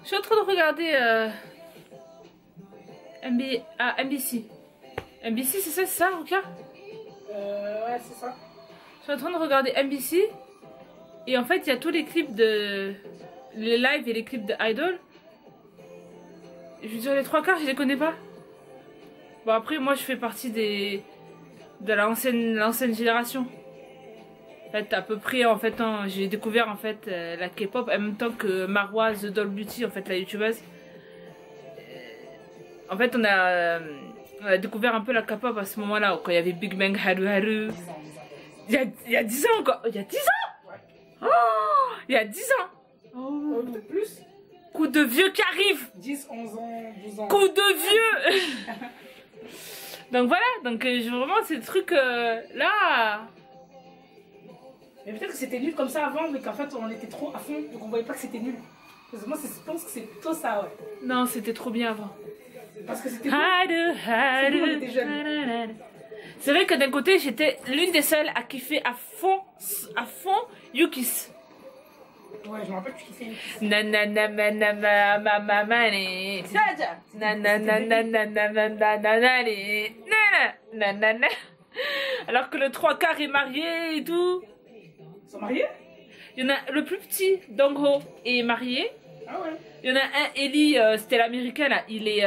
Je suis en train de regarder MBC. MBC, c'est ça, Ruka? Ouais, c'est ça. Je suis en train de regarder MBC. Et en fait, il y a tous les clips de... les lives et les clips de Idol. Je veux dire, les trois quarts, je les connais pas. Bon, après, moi, je fais partie de l'ancienne génération. En fait, à peu près, en fait, hein, j'ai découvert, en fait, la K-pop en même temps que Marwa, The Doll Beauty, en fait, la youtubeuse. En fait, on a découvert un peu la K-pop à ce moment-là, quand il y avait Big Bang, Haru Haru. Il y a 10 ans, quoi. Il y a 10 ans? Ouais. Oh, il y a 10 ans. Oh, peut-être plus. Coup de vieux qui arrive. 10, 11 ans, 12 ans. Coup de vieux. Donc voilà, donc vraiment ces trucs là. Mais peut-être que c'était nul comme ça avant, mais qu'en fait on était trop à fond, donc on voyait pas que c'était nul. Parce que moi je pense que c'est plutôt ça, ouais. Non, c'était trop bien avant. Parce que c'était nous, on était jeunes. C'est vrai que d'un côté j'étais l'une des seules à kiffer à fond Yukis. Ouais, je me rappelle tu kiffais. Nanana nanana mamamane. Nanana. Alors que le trois quarts est marié et tout. Ils sont mariés? Il y en a le plus petit, Dongho, est marié. Ah ouais. Il y en a un, Ellie, c'était l'américain là, il est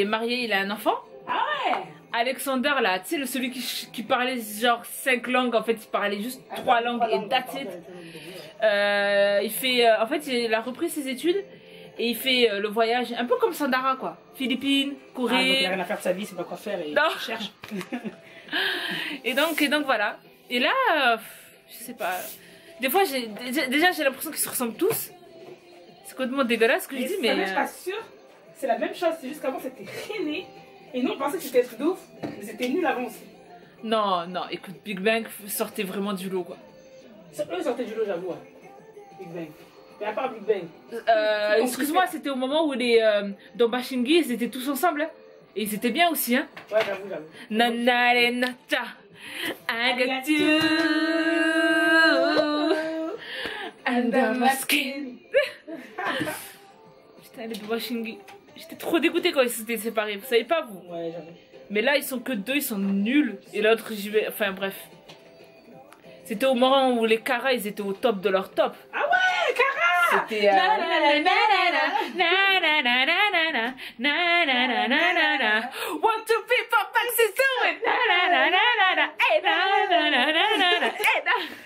marié, il a un enfant. Ah ouais. Alexander là, tu sais, celui qui parlait genre 5 langues, en fait il parlait juste 3 langues et that's it. Il fait, en fait il a repris ses études et il fait le voyage, un peu comme Sandara quoi. Philippines, Ah, donc il Corée. a rien à faire de sa vie, c'est pas quoi faire et Non. il cherche. et donc voilà. Et là, je sais pas. Des fois déjà j'ai l'impression qu'ils se ressemblent tous. C'est complètement dégueulasse ce que je dis, mais. Je t'assure, c'est la même chose, c'est juste qu'avant c'était rené. Et nous on pensait que c'était un truc de ouf, mais c'était nul avant aussi. Non, non, écoute, Big Bang sortait vraiment du lot quoi. Eux sortaient du lot, j'avoue. Ouais. Big Bang. Mais à part Big Bang. Excuse-moi, c'était au moment où les Dombashingi ils étaient tous ensemble. Hein. Et ils étaient bien aussi, hein. Ouais, j'avoue. Nanare nata, I got you under my skin. Putain, les Dombashingi. J'étais trop dégoûtée quand ils s'étaient séparés. Vous savez pas, vous? Ouais, j'avoue. Mais là, ils sont que deux, ils sont nuls. Et l'autre, j'y vais. Enfin, bref. C'était au moment où les Kara, ils étaient au top de leur top. Ah ouais, Kara! C'était. One, two, three, four, five, six, seven.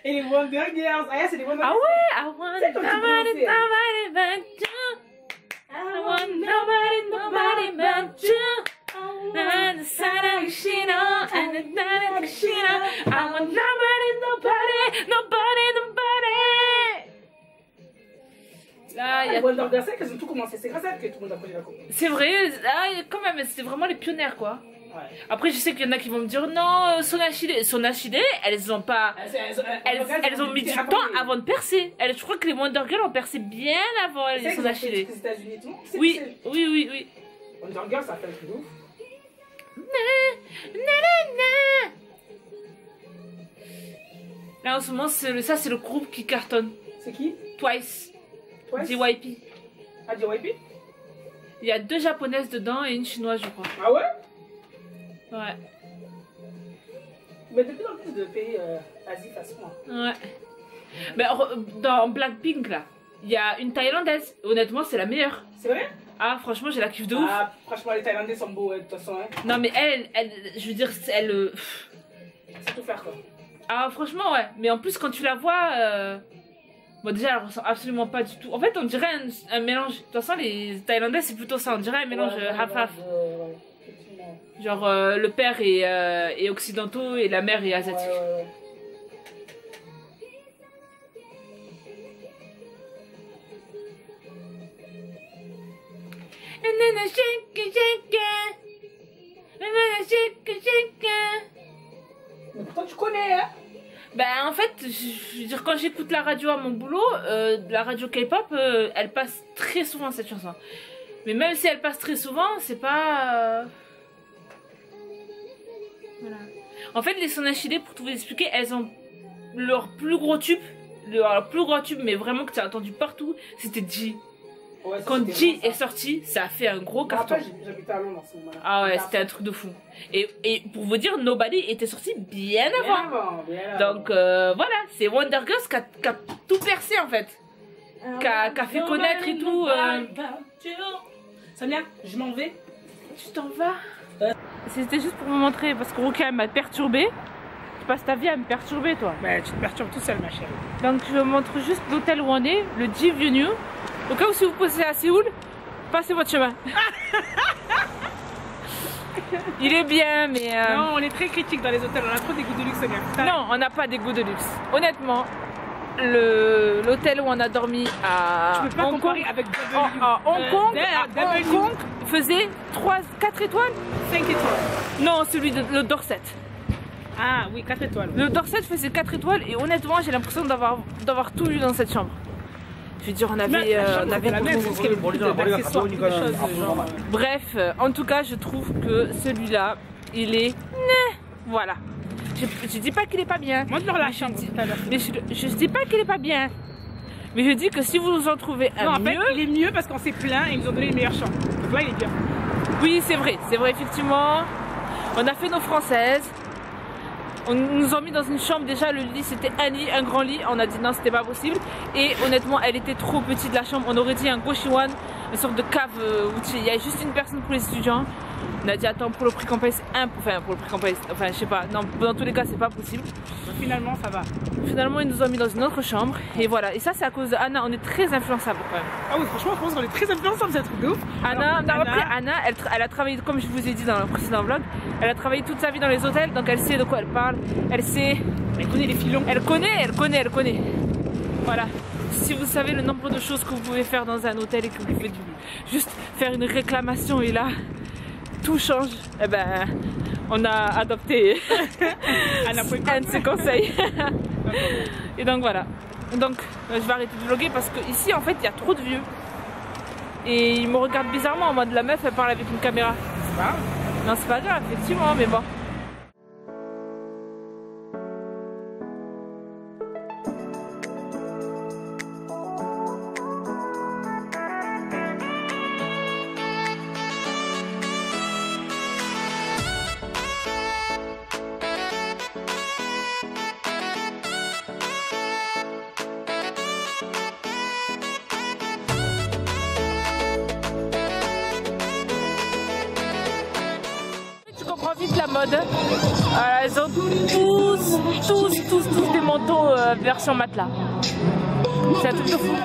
Et les Wonder Girls. Ah, c'est les Wonder Ah Girls. ouais, I want nobody but you. I want nobody but you. And the Sana Kishino, and the Nana Kishino. I want nobody. Là, il y Les a... Wonder Girls, c'est qu'elles ont tout commencé. C'est grâce à elles que tout le monde a connu la coupe. C'est vrai, ah, quand même, c'était vraiment les pionnières quoi. Ouais. Après, je sais qu'il y en a qui vont me dire non, Sonachide, elles ont pas. Elles ont mis du temps avant de percer. Je crois que les Wonder Girls ont percé bien avant les Sonachide. aux États-Unis et tout. Oui, oui. Wonder Girls, ça fait un truc de ouf. Là en ce moment, ça c'est le groupe qui cartonne. C'est qui? Twice. Twice? JYP. Ah, JYP? Il y a 2 japonaises dedans et une chinoise, je crois. Ah ouais? Ouais. Mais de plus en plus de pays Asie façon. Ouais. Mais dans Blackpink là, il y a une thaïlandaise. Honnêtement, c'est la meilleure. C'est vrai? Ah, franchement, j'ai la kiffe de ouf. Ah, franchement, les Thaïlandais sont beaux, de toute façon. Hein. Non, mais elle, je veux dire, elle. C'est tout faire quoi. Ah, franchement, ouais. Mais en plus, quand tu la vois. Bon, déjà, elle ressemble absolument pas du tout. En fait, on dirait un mélange. De toute façon, les Thaïlandais, c'est plutôt ça. On dirait un mélange half-half. Genre, le père est occidentaux et la mère est asiatique. Ouais. Mais pourtant, tu connais, hein? Ben en fait, je veux dire, quand j'écoute la radio à mon boulot, la radio K-pop, elle passe très souvent cette chanson. Mais même si elle passe très souvent, c'est pas... Voilà. En fait, les Sonachide, pour tout vous expliquer, elles ont leur plus gros tube, le plus gros tube, mais vraiment que tu as entendu partout, c'était G. Ouais, Quand G est sorti, ça a fait un gros carton. J'habitais à Londres en ce moment-là. Ah ouais, c'était un truc de fou. Et pour vous dire, Nobody était sorti bien avant. Donc voilà, c'est Wonder Girls qui a tout percé en fait. Qui a fait connaître et tout. Sonia, je m'en vais. Tu t'en vas? C'était juste pour vous montrer, parce que Rukia m'a perturbée. Tu passes ta vie à me perturber, toi. Bah, tu te perturbes tout seul, ma chérie. Donc je vous montre juste l'hôtel où on est, le G-Venue. Au cas où si vous posez à Séoul, passez votre chemin. Il est bien, mais... Non, on est très critique dans les hôtels, on a trop des goûts de luxe, Sonia. Non, on n'a pas des goûts de luxe. Honnêtement, l'hôtel où on a dormi à Tu peux pas Hong Kong, comparer avec Hong Kong faisait 4 étoiles. 5 étoiles. Non, celui de le Dorset. Ah oui, 4 étoiles. Le Dorset faisait 4 étoiles et honnêtement, j'ai l'impression d'avoir tout eu dans cette chambre. Je veux dire, on avait la même, c'est ce qu'il y avait d'accessoires, des choses, genre... Bref, en tout cas, je trouve que celui-là, il est... Voilà. Je dis pas qu'il est pas bien. Montre-leur la chambre. Mais je dis pas qu'il est pas bien. Mais je dis que si vous en trouvez un non, en mieux... fait, il est mieux parce qu'on s'est plaint et ils nous ont donné une meilleure chambre. Donc là, il est bien. Oui, c'est vrai, effectivement. On a fait nos françaises. On nous a mis dans une chambre, déjà le lit c'était un lit, un grand lit, on a dit non c'était pas possible. Et honnêtement elle était trop petite la chambre, on aurait dit un Goshiwan, une sorte de cave où il y a juste une personne pour les étudiants. On a dit attends pour le prix qu'on paye c'est enfin je sais pas, non dans tous les cas c'est pas possible. Donc, finalement ça va. Finalement ils nous ont mis dans une autre chambre et voilà, et ça c'est à cause de Anna, on est très influençable quand même. Ah oui franchement je pense qu'on est très influençables, c'est un truc de ouf. Anna, elle a travaillé comme je vous ai dit dans le précédent vlog, elle a travaillé toute sa vie dans les hôtels donc elle sait de quoi elle parle, elle connaît les filons, elle connaît. Voilà. Si vous savez le nombre de choses que vous pouvez faire dans un hôtel et que vous pouvez juste faire une réclamation et là tout change, eh ben on a adopté un de ses conseils. Et donc voilà. Donc je vais arrêter de vlogger parce que ici en fait il y a trop de vieux. Et ils me regardent bizarrement en mode la meuf elle parle avec une caméra. C'est pas grave. Non c'est pas grave effectivement mais bon. Vite la mode. Elles ont tous des manteaux version matelas. C'est un truc de fou.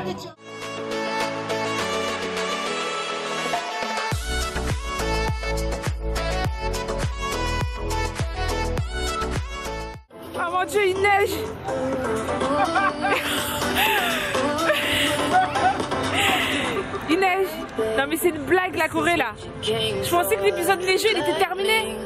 Oh mon Dieu, il neige. Il neige. Non mais c'est une blague la Corée là. Je pensais que l'épisode neigeux il était terminé.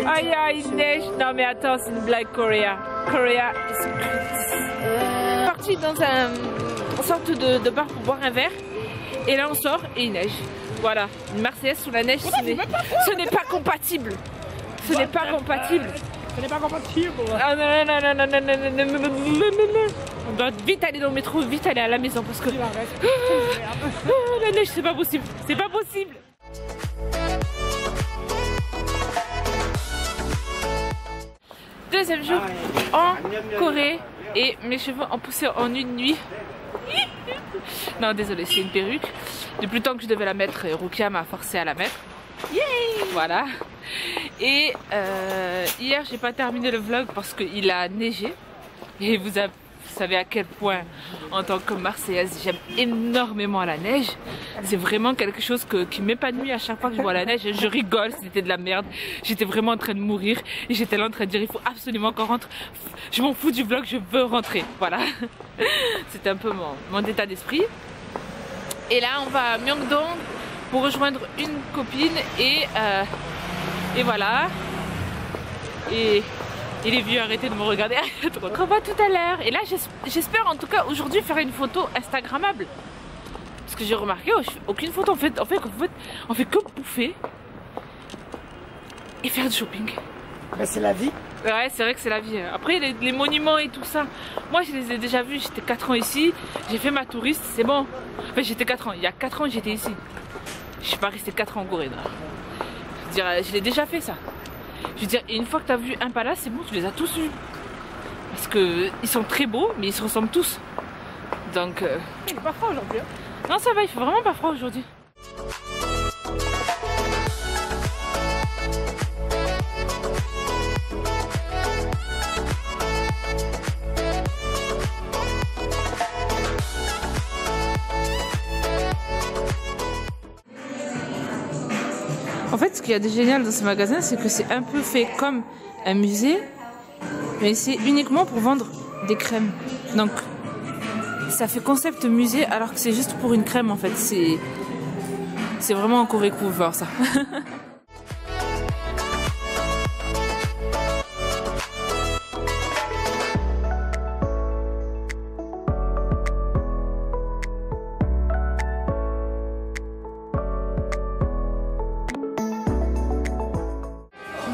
Aïe aïe, il neige. Non mais attends, c'est une blague Corée. Corée est parti dans une sorte de bar pour boire un verre. Et là on sort et il neige. Voilà, une Marseillaise sous la neige, ce n'est pas compatible. Ce n'est pas compatible. Ce n'est pas compatible. Ah non. On doit vite aller dans le métro, vite aller à la maison parce que la neige c'est pas possible. C'est pas possible. Deuxième jour en Corée et mes cheveux ont poussé en une nuit. Non désolé c'est une perruque. Depuis le temps que je devais la mettre, Rukia m'a forcé à la mettre. Yay! Voilà. Et hier j'ai pas terminé le vlog parce qu'il a neigé. Et vous savez à quel point en tant que Marseillaise j'aime énormément la neige. C'est vraiment quelque chose qui m'épanouit à chaque fois que je vois la neige. Je rigole, c'était de la merde. J'étais vraiment en train de mourir. Et j'étais là en train de dire il faut absolument qu'on rentre. Je m'en fous du vlog, je veux rentrer. Voilà. C'était un peu mon état d'esprit. Et là on va à Myeongdong pour rejoindre une copine et voilà. Et les vieux, arrêtez de me regarder. On revoit tout à l'heure. Et là j'espère en tout cas aujourd'hui faire une photo instagrammable. Parce que j'ai remarqué, aucune photo, on fait que bouffer et faire du shopping. Ben, c'est la vie. Ouais, c'est vrai que c'est la vie. Après, les monuments et tout ça, moi je les ai déjà vus. J'étais 4 ans ici, j'ai fait ma touriste, c'est bon. Enfin, j'étais 4 ans. Il y a 4 ans, j'étais ici. Je suis pas restée 4 ans en Corée. Je veux dire, je l'ai déjà fait ça. Je veux dire, et une fois que tu as vu un palace, c'est bon, tu les as tous vus. Parce que ils sont très beaux, mais ils se ressemblent tous. Donc. Il est pas froid aujourd'hui. Non, ça va, il fait vraiment pas froid aujourd'hui. En fait, ce qu'il y a de génial dans ce magasin, c'est que c'est un peu fait comme un musée, mais c'est uniquement pour vendre des crèmes. Donc, ça fait concept musée alors que c'est juste pour une crème en fait. C'est vraiment en Corée qu'on veut voir ça.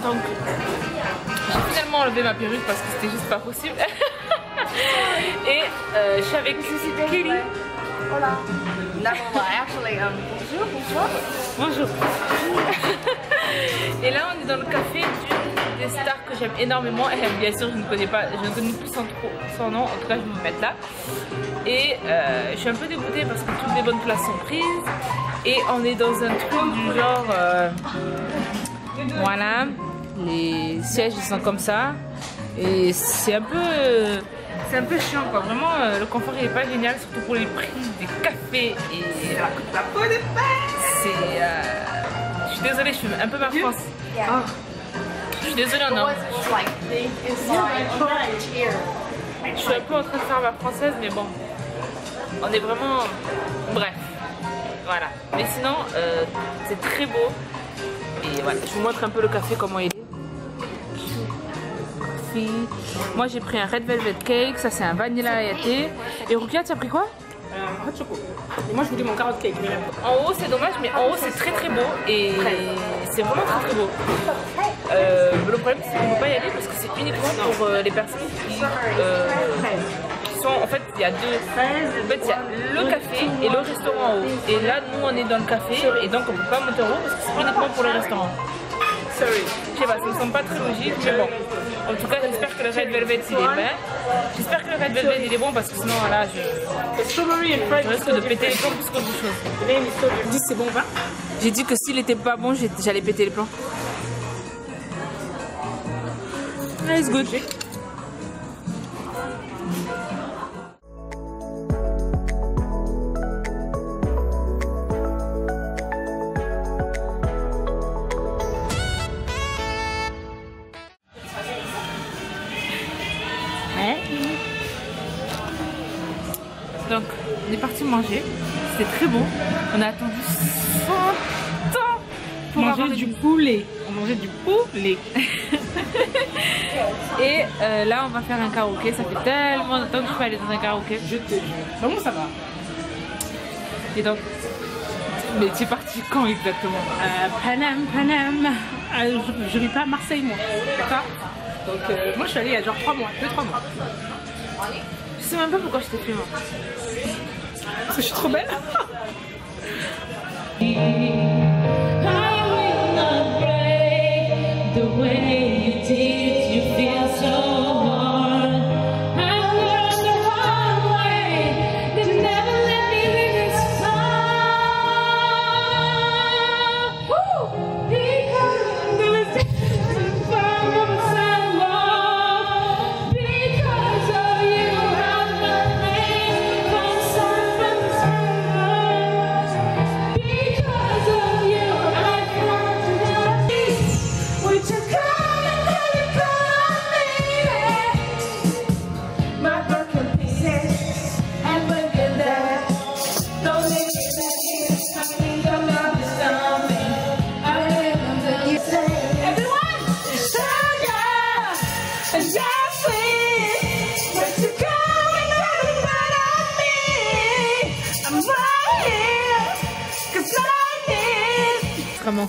Donc, j'ai finalement enlevé ma perruque parce que c'était juste pas possible. Et je suis avec Kelly. Hola. Actually, bonjour, bonjour. Bonjour. Et là, on est dans le café d'une des stars que j'aime énormément. Et bien sûr, je ne connais plus son nom. En tout cas, je vais me mettre là. Et je suis un peu dégoûtée parce que toutes les bonnes places sont prises. Et on est dans un truc du genre... voilà. Les sièges, ils sont comme ça. Et c'est un peu chiant quoi, vraiment le confort il est pas génial, surtout pour les prix des cafés et la peau de c'est je suis désolée, je fais un peu ma France. Oh. Je suis désolée, non. Je suis un peu en train de faire ma française, mais bon, on est vraiment, bref, voilà. Mais sinon, c'est très beau et voilà, je vous montre un peu le café comment il est. Moi j'ai pris un red velvet cake, ça c'est un vanilla thé. Et Rukia, tu as pris quoi? Hot choco. Et moi je voulais mon carotte cake. Mais... En haut c'est dommage, mais en haut c'est très très beau. Et c'est vraiment très très beau. Le problème c'est qu'on ne peut pas y aller parce que c'est uniquement pour les personnes qui sont... En fait il y a deux. En fait il y a le café et le restaurant en haut. Et là nous on est dans le café et donc on ne peut pas monter en haut parce que c'est uniquement pour le restaurant. Sorry. Je sais pas, ça me semble pas très logique, mais bon. En tout cas, j'espère que le Red Velvet il est bon. J'espère que le Red Velvet il est bon parce que sinon là je risque de péter les plombs plus qu'autre chose. Dis c'est bon, va. J'ai dit que s'il était pas bon, j'allais péter les plombs. It's good. Donc, on est parti manger. C'était très bon. On a attendu 100 ans pour manger du poulet. On mangeait du poulet. Et là, on va faire un karaoké. Ça fait tellement de temps que je peux aller dans un karaoké. Je te jure. Vraiment, ça va. Et donc, mais tu es parti quand exactement? Paname. Je vis pas à Marseille, moi. D'accord. Donc, moi, je suis allée il y a genre 3 mois, 2-3 mois. Je sais même pas pourquoi je t'ai fait moi. Parce que je suis trop belle. Vraiment.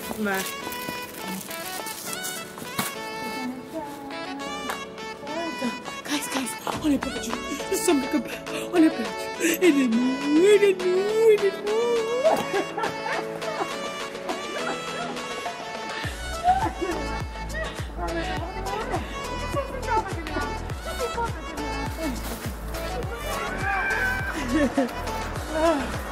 On est perdu. Nous sommes des copains. On est perdu. Aidez-nous. Aidez-nous. Aidez-nous. Ah.